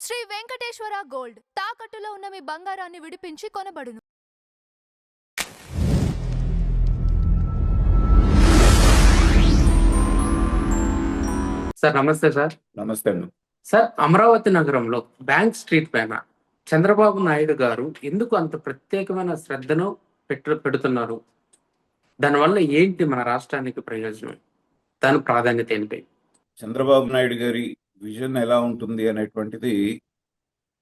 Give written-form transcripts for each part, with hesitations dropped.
Shri Venkateswara gold తాకట్టులో ఉన్న మీ బంగారాన్ని విడిపించి కొనబడును. సార్ నమస్తే సార్. నమస్తే అండి. సార్, అమరావతి నగరంలో బ్యాంక్ స్ట్రీట్ పైన చంద్రబాబు నాయుడు గారు ఎందుకు అంత ప్రత్యేకమైన శ్రద్ధను పెడుతున్నారు? దానివల్ల ఏంటి మన రాష్ట్రానికి ప్రయోజనం? దాని ప్రాధాన్యత ఏంటి? చంద్రబాబు నాయుడు గారి విజన్ ఎలా ఉంటుంది అనేటువంటిది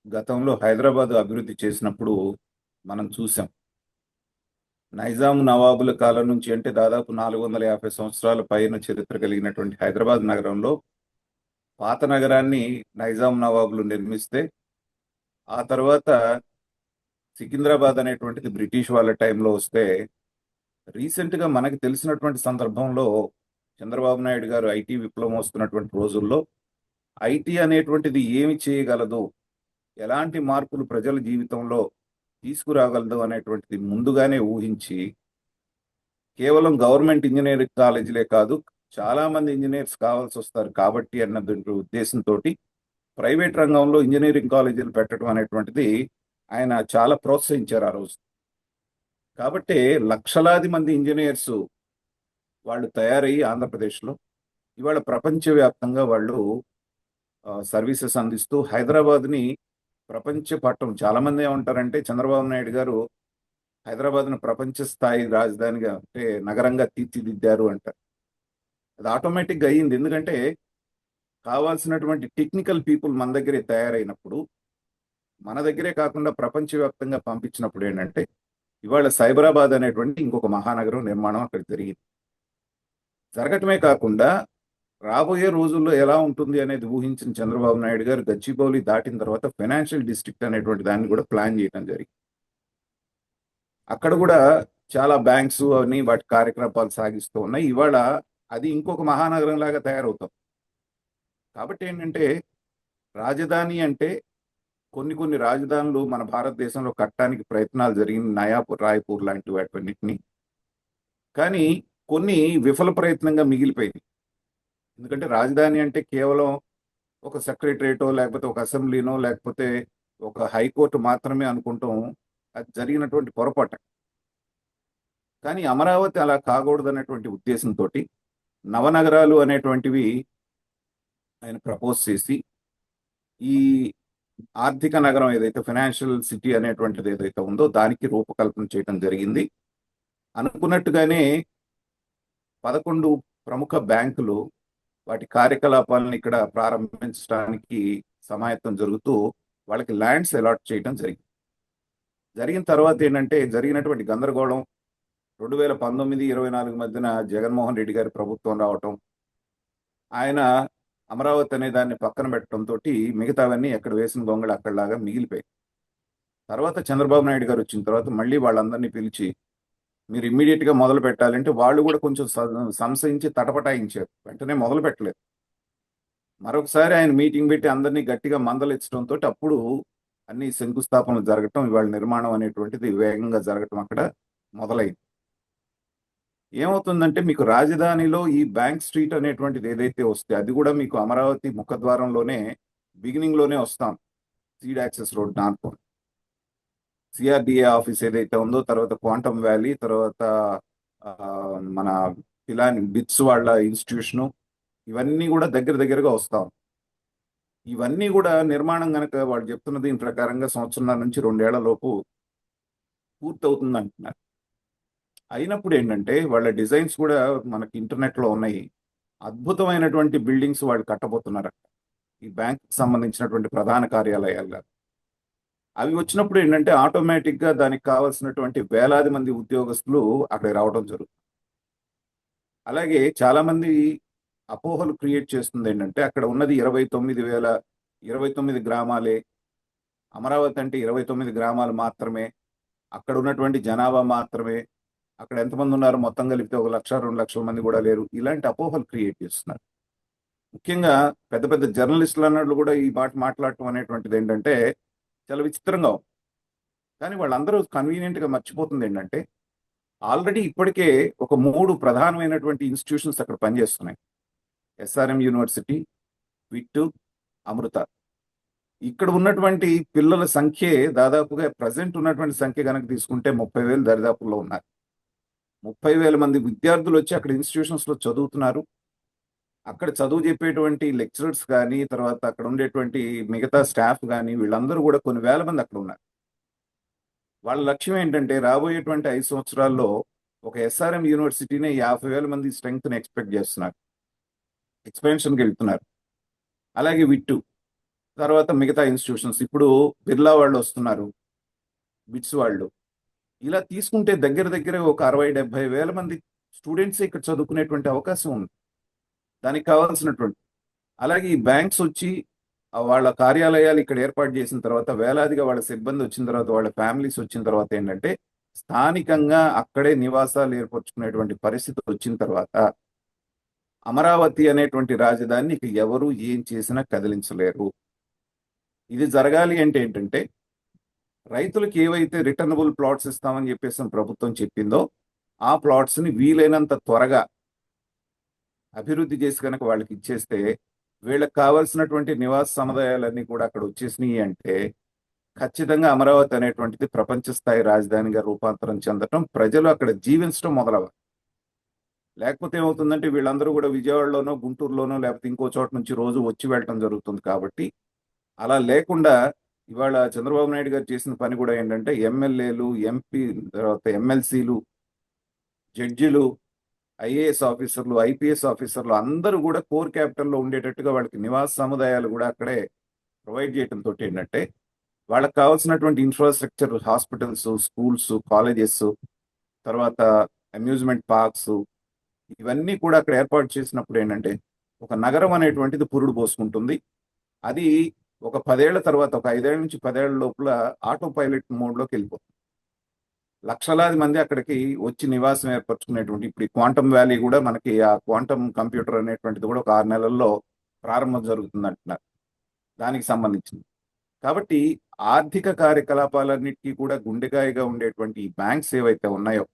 గతంలో హైదరాబాద్ అభివృద్ధి చేసినప్పుడు మనం చూసాం. నైజాం నవాబుల కాలం నుంచి, అంటే దాదాపు 450 సంవత్సరాల పైన చరిత్ర కలిగినటువంటి హైదరాబాద్ నగరంలో పాత నగరాన్ని నైజాం నవాబులు నిర్మిస్తే, ఆ తర్వాత సికింద్రాబాద్ అనేటువంటిది బ్రిటిష్ వాళ్ళ టైంలో వస్తే, రీసెంట్గా మనకి తెలిసినటువంటి సందర్భంలో చంద్రబాబు నాయుడు గారు ఐటీ విప్లవం వస్తున్నటువంటి రోజుల్లో ఐటీ అనేటువంటిది ఏమి చేయగలదు, ఎలాంటి మార్పులు ప్రజల జీవితంలో తీసుకురాగలదు అనేటువంటిది ముందుగానే ఊహించి, కేవలం గవర్నమెంట్ ఇంజనీరింగ్ కాలేజీలే కాదు, చాలా మంది ఇంజనీర్స్ కావాల్సి వస్తారు కాబట్టి అన్న ఉద్దేశంతో ప్రైవేట్ రంగంలో ఇంజనీరింగ్ కాలేజీలు పెట్టడం అనేటువంటిది ఆయన చాలా ప్రోత్సహించారు ఆ రోజు. కాబట్టి లక్షలాది మంది ఇంజనీర్స్ వాళ్ళు తయారయ్యి ఆంధ్రప్రదేశ్లో ఇవాళ ప్రపంచవ్యాప్తంగా వాళ్ళు సర్వీసెస్ అందిస్తూ హైదరాబాద్ని ప్రపంచ పట్టం, చాలామంది ఏమంటారంటే చంద్రబాబు నాయుడు గారు హైదరాబాద్ను ప్రపంచ స్థాయి రాజధానిగా, అంటే నగరంగా తీర్చిదిద్దారు అంటారు. అది ఆటోమేటిక్గా అయ్యింది. ఎందుకంటే కావాల్సినటువంటి టెక్నికల్ పీపుల్ మన దగ్గరే తయారైనప్పుడు, మన దగ్గరే కాకుండా ప్రపంచవ్యాప్తంగా పంపించినప్పుడు ఏంటంటే ఇవాళ సైబరాబాద్ అనేటువంటి ఇంకొక మహానగరం నిర్మాణం అక్కడ జరిగింది. జరగటమే కాకుండా రాబోయే రోజుల్లో ఎలా ఉంటుంది అనేది ఊహించిన చంద్రబాబు నాయుడు గారు గచ్చిబౌలి దాటిన తర్వాత ఫైనాన్షియల్ డిస్ట్రిక్ట్ అనేటువంటి దాన్ని కూడా ప్లాన్ చేయడం జరిగింది. అక్కడ కూడా చాలా బ్యాంక్స్ అని వాటి కార్యకలాపాలు సాగిస్తూ ఉన్నాయి. ఇవాళ అది ఇంకొక మహానగరం లాగా తయారవుతాం. కాబట్టి ఏంటంటే రాజధాని అంటే కొన్ని రాజధానులు మన భారతదేశంలో కట్టడానికి ప్రయత్నాలు జరిగింది, నయాపూర్, రాయ్పూర్ లాంటి వాటిన్నిటిని. కానీ కొన్ని విఫల ప్రయత్నంగా మిగిలిపోయింది. ఎందుకంటే రాజధాని అంటే కేవలం ఒక సెక్రటరేటో, లేకపోతే ఒక అసెంబ్లీనో, లేకపోతే ఒక హైకోర్టు మాత్రమే అనుకుంటాం. అది జరిగినటువంటి పొరపాటు. కానీ అమరావతి అలా కాకూడదు అనేటువంటి ఉద్దేశంతో నవనగరాలు అనేటువంటివి ఆయన ప్రపోజ్ చేసి, ఈ ఆర్థిక నగరం ఏదైతే ఫైనాన్షియల్ సిటీ అనేటువంటిది ఏదైతే ఉందో దానికి రూపకల్పన చేయడం జరిగింది. అనుకున్నట్టుగానే 11 ప్రముఖ బ్యాంకులు వాటి కార్యకలాపాలను ఇక్కడ ప్రారంభించడానికి సమాయత్తం జరుగుతూ వాళ్ళకి ల్యాండ్స్ అలాట్ చేయడం జరిగిన తర్వాత ఏంటంటే జరిగినటువంటి గందరగోళం 2019-24 మధ్యన జగన్మోహన్ రెడ్డి గారి ప్రభుత్వం రావటం, ఆయన అమరావతి అనే దాన్ని పక్కన పెట్టడంతో మిగతావన్నీ ఎక్కడ వేసిన గొంగళి అక్కడలాగా మిగిలిపోయాయి. తర్వాత చంద్రబాబు నాయుడు గారు వచ్చిన తర్వాత మళ్ళీ వాళ్ళందరినీ పిలిచి మీరు ఇమ్మీడియట్గా మొదలు పెట్టాలంటే వాళ్ళు కూడా కొంచెం సంశయించి తటపటాయించారు. వెంటనే మొదలు పెట్టలేదు. మరొకసారి ఆయన మీటింగ్ పెట్టి అందరినీ గట్టిగా మందలించడంతో అప్పుడు అన్ని శంకుస్థాపనలు జరగటం, ఇవాళ నిర్మాణం అనేటువంటిది వేగంగా జరగటం అక్కడ మొదలైంది. ఏమవుతుందంటే మీకు రాజధానిలో ఈ బ్యాంక్ స్ట్రీట్ అనేటువంటిది ఏదైతే వస్తే అది కూడా మీకు అమరావతి ముఖద్వారంలోనే బిగినింగ్లోనే వస్తాం. Seed access road north, CRDA office ఏదైతే ఉందో, తర్వాత క్వాంటమ్ వ్యాలీ, తర్వాత మన పిలాని బిట్స్ వాళ్ళ ఇన్స్టిట్యూషను, ఇవన్నీ కూడా దగ్గరగా వస్తాం. ఇవన్నీ కూడా నిర్మాణం కనుక వాళ్ళు చెప్తున్న దీని ప్రకారంగా 1.5 నుంచి 2 ఏళ్ల లోపు పూర్తవుతుంది అంటున్నారు. అయినప్పుడు ఏంటంటే వాళ్ళ డిజైన్స్ కూడా మనకి ఇంటర్నెట్లో ఉన్నాయి. అద్భుతమైనటువంటి బిల్డింగ్స్ వాళ్ళు కట్టబోతున్నారు ఈ బ్యాంక్కి సంబంధించినటువంటి ప్రధాన కార్యాలయాలుగా. అవి వచ్చినప్పుడు ఏంటంటే ఆటోమేటిక్గా దానికి కావాల్సినటువంటి వేలాది మంది ఉద్యోగస్తులు అక్కడ రావడం జరుగుతుంది. అలాగే చాలామంది అపోహలు క్రియేట్ చేస్తుంది ఏంటంటే అక్కడ ఉన్నది 29 గ్రామాలే, అమరావతి అంటే 29 గ్రామాలు మాత్రమే, అక్కడ ఉన్నటువంటి జనాభా మాత్రమే, అక్కడ ఎంతమంది ఉన్నారు మొత్తం కలిపితే 1 లక్ష 2 లక్షల మంది కూడా లేరు. ఇలాంటి అపోహలు క్రియేట్ చేస్తున్నారు. ముఖ్యంగా పెద్ద జర్నలిస్టులు అన్నట్లు కూడా ఈ మాట మాట్లాడటం అనేటువంటిది ఏంటంటే చాలా విచిత్రంగా. కానీ వాళ్ళందరూ కన్వీనియంట్గా మర్చిపోతుంది ఏంటంటే ఆల్రెడీ ఇప్పటికే ఒక 3 ప్రధానమైనటువంటి ఇన్స్టిట్యూషన్స్ అక్కడ పనిచేస్తున్నాయి. ఎస్ఆర్ఎం యూనివర్సిటీ, విట్టు, అమృత. ఇక్కడ ఉన్నటువంటి పిల్లల సంఖ్యే దాదాపుగా ప్రజెంట్ ఉన్నటువంటి సంఖ్య కనుక తీసుకుంటే 30,000 దరిదాపుల్లో ఉన్నారు. 30,000 మంది విద్యార్థులు వచ్చి అక్కడ ఇన్స్టిట్యూషన్స్ లో చదువుతున్నారు. అక్కడ చదువు చెప్పేటువంటి లెక్చరర్స్ కానీ, తర్వాత అక్కడ ఉండేటువంటి మిగతా స్టాఫ్ కానీ, వీళ్ళందరూ కూడా కొన్ని వేల మంది అక్కడ ఉన్నారు. వాళ్ళ లక్ష్యం ఏంటంటే రాబోయేటువంటి 5 సంవత్సరాల్లో ఒక ఎస్ఆర్ఎం యూనివర్సిటీనే 50,000 మంది స్ట్రెంగ్త్ ని ఎక్స్పెక్ట్ చేస్తున్నారు. ఎక్స్పెన్షన్కి వెళ్తున్నారు. అలాగే విట్టు, తర్వాత మిగతా ఇన్స్టిట్యూషన్స్, ఇప్పుడు బిర్లా వాళ్ళు వస్తున్నారు, బిట్స్ వాళ్ళు. ఇలా తీసుకుంటే దగ్గర దగ్గర ఒక 60-70 వేల మంది స్టూడెంట్స్ ఇక్కడ చదువుకునేటువంటి అవకాశం ఉంది. దానికి కావాల్సినటువంటి, అలాగే ఈ బ్యాంక్స్ వచ్చి వాళ్ళ కార్యాలయాలు ఇక్కడ ఏర్పాటు చేసిన తర్వాత, వేలాదిగా వాళ్ళ సిబ్బంది వచ్చిన తర్వాత, వాళ్ళ ఫ్యామిలీస్ వచ్చిన తర్వాత ఏంటంటే స్థానికంగా అక్కడే నివాసాలు ఏర్పరచుకునేటువంటి పరిస్థితి వచ్చిన తర్వాత అమరావతి అనేటువంటి రాజధానిని ఇక ఎవరు ఏం చేసినా కదిలించలేరు. ఇది జరగాలి అంటే ఏంటంటే రైతులకు ఏవైతే రిటర్నబుల్ ప్లాట్స్ ఇస్తామని చెప్పేసి ప్రభుత్వం చెప్పిందో ఆ ప్లాట్స్ ని వీలైనంత త్వరగా అభివృద్ధి చేసి కనుక వాళ్ళకి ఇచ్చేస్తే వీళ్ళకి కావాల్సినటువంటి నివాస సముదాయాలన్నీ కూడా అక్కడ వచ్చేసినాయి అంటే ఖచ్చితంగా అమరావతి అనేటువంటిది ప్రపంచ స్థాయి రాజధానిగా రూపాంతరం చెందటం, ప్రజలు అక్కడ జీవించడం మొదలవ్వాలి. లేకపోతే ఏమవుతుందంటే వీళ్ళందరూ కూడా విజయవాడలోనో గుంటూరులోనో లేకపోతే ఇంకో చోట నుంచి రోజు వచ్చి వెళ్ళటం జరుగుతుంది. కాబట్టి అలా లేకుండా ఇవాళ చంద్రబాబు నాయుడు గారు చేసిన పని కూడా ఏంటంటే ఎమ్మెల్యేలు, ఎంపీ, తర్వాత ఎమ్మెల్సీలు, జడ్జిలు, ఐఏఎస్ ఆఫీసర్లు, ఐపీఎస్ ఆఫీసర్లు అందరూ కూడా కోర్ క్యాపిటల్లో ఉండేటట్టుగా వాళ్ళకి నివాస సముదాయాలు కూడా అక్కడే ప్రొవైడ్ చేయడంతో ఏంటంటే వాళ్ళకి కావాల్సినటువంటి ఇన్ఫ్రాస్ట్రక్చర్, హాస్పిటల్స్, స్కూల్స్, కాలేజెస్, తర్వాత అమ్యూజ్మెంట్ పార్క్స్, ఇవన్నీ కూడా అక్కడ ఏర్పాటు చేసినప్పుడు ఏంటంటే ఒక నగరం అనేటువంటిది పురుడు పోసుకుంటుంది. అది ఒక 10 ఏళ్ల తర్వాత, ఒక 5 ఏళ్ల నుంచి 10 ఏళ్ల లోపల ఆటో పైలట్ మోడ్లోకి వెళ్ళిపోతుంది. లక్షలాది మంది అక్కడికి వచ్చి నివాసం ఏర్పరచుకునేటువంటి, ఇప్పుడు ఈ క్వాంటమ్ వ్యాలీ కూడా మనకి ఆ క్వాంటమ్ కంప్యూటర్ అనేటువంటిది కూడా ఒక 6 నెలల్లో ప్రారంభం జరుగుతుంది అంటున్నారు దానికి సంబంధించింది. కాబట్టి ఆర్థిక కార్యకలాపాలన్నిటికీ కూడా గుండెకాయగా ఉండేటువంటి ఈ బ్యాంక్స్ ఏవైతే ఉన్నాయో,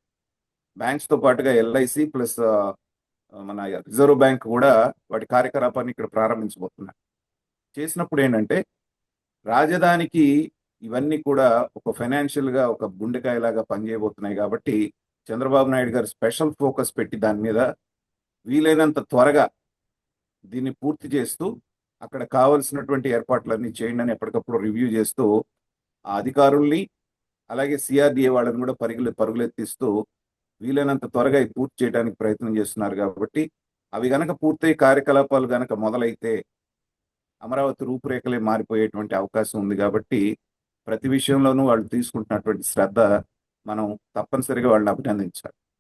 బ్యాంక్స్ తో పాటుగా ఎల్ఐసి ప్లస్ మన రిజర్వ్ బ్యాంక్ కూడా వాటి కార్యకలాపాన్ని ఇక్కడ ప్రారంభించబోతున్నారు. చేసినప్పుడు ఏంటంటే రాజధానికి ఇవన్నీ కూడా ఒక ఫైనాన్షియల్ గా ఒక గుండెకాయలాగా పనిచేయబోతున్నాయి. కాబట్టి చంద్రబాబు నాయుడు గారు స్పెషల్ ఫోకస్ పెట్టి దాని మీద వీలైనంత త్వరగా దీన్ని పూర్తి చేస్తూ అక్కడ కావలసినటువంటి ఏర్పాట్లన్నీ చేయండి అని ఎప్పటికప్పుడు రివ్యూ చేస్తూ ఆ అధికారుల్ని అలాగే సిఆర్డిఏ వాళ్ళని కూడా పరుగులెత్తిస్తూ వీలైనంత త్వరగా ఇది పూర్తి చేయడానికి ప్రయత్నం చేస్తున్నారు. కాబట్టి అవి గనక పూర్తయి కార్యకలాపాలు గనక మొదలైతే అమరావతి రూపురేఖలే మారిపోయేటువంటి అవకాశం ఉంది. కాబట్టి ప్రతి విషయంలోనూ వాళ్ళు తీసుకుంటున్నటువంటి శ్రద్ధ మనం తప్పనిసరిగా వాళ్ళని అభినందించాలి.